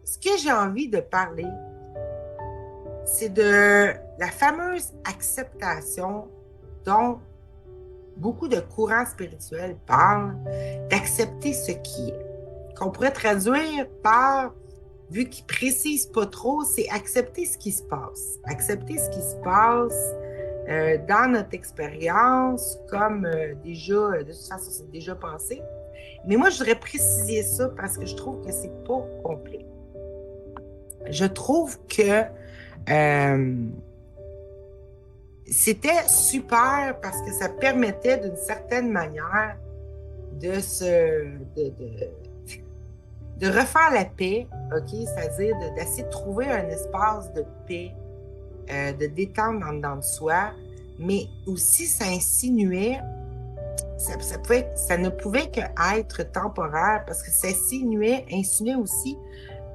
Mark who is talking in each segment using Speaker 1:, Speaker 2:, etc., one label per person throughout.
Speaker 1: ce que j'ai envie de parler, c'est de la fameuse acceptation dont beaucoup de courants spirituels parlent, d'accepter ce qui est. Qu'on pourrait traduire par, vu qu'ils ne précisent pas trop, c'est accepter ce qui se passe. Accepter ce qui se passe dans notre expérience, comme déjà, de toute façon, c'est déjà passé. Mais moi, je voudrais préciser ça parce que je trouve que c'est pas complet. Je trouve que c'était super parce que ça permettait d'une certaine manière de de refaire la paix, OK? C'est-à-dire d'essayer de trouver un espace de paix, de détente en dedans de soi, mais aussi ça insinuait, ça ne pouvait qu'être temporaire parce que ça insinuait aussi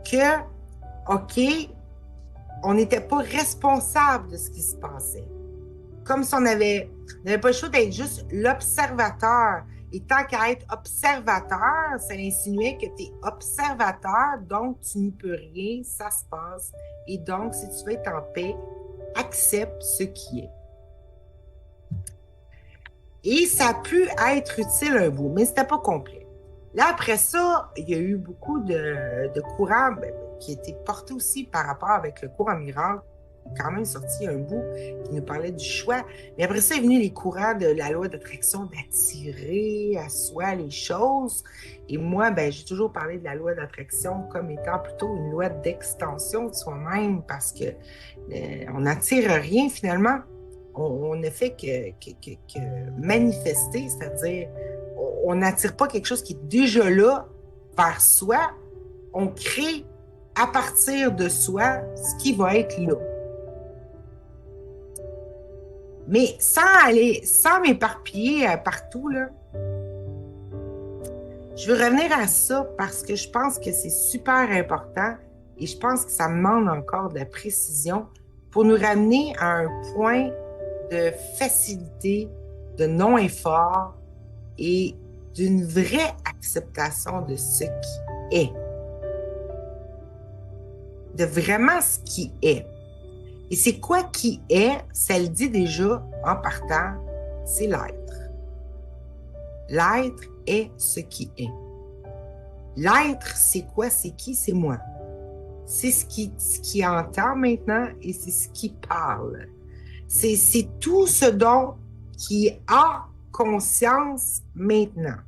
Speaker 1: que, OK, on n'était pas responsable de ce qui se passait. Comme si on n'avait pas le choix d'être juste l'observateur. Et tant qu'à être observateur, ça insinuait que tu es observateur, donc tu n'y peux rien, ça se passe. Et donc, si tu veux être en paix, accepte ce qui est. Et ça a pu être utile un bout, mais c'était pas complet. Là, après ça, il y a eu beaucoup de courants qui étaient portés aussi par rapport avec le courant miracle, quand même sorti un bout qui nous parlait du choix. Mais après ça, est venu les courants de la loi d'attraction, d'attirer à soi les choses. Et moi, j'ai toujours parlé de la loi d'attraction comme étant plutôt une loi d'extension de soi-même parce que on n'attire rien finalement. On ne fait que manifester, c'est-à-dire on n'attire pas quelque chose qui est déjà là vers soi. On crée à partir de soi ce qui va être là. Mais sans m'éparpiller partout, là, je veux revenir à ça parce que je pense que c'est super important et je pense que ça demande encore de la précision pour nous ramener à un point de facilité, de non-effort et d'une vraie acceptation de ce qui est. De vraiment ce qui est. Et c'est quoi qui est? Ça le dit déjà en partant, c'est l'être. L'être est ce qui est. L'être, c'est quoi? C'est qui? C'est moi. C'est ce qui entend maintenant et c'est ce qui parle. C'est tout ce dont qui a conscience maintenant.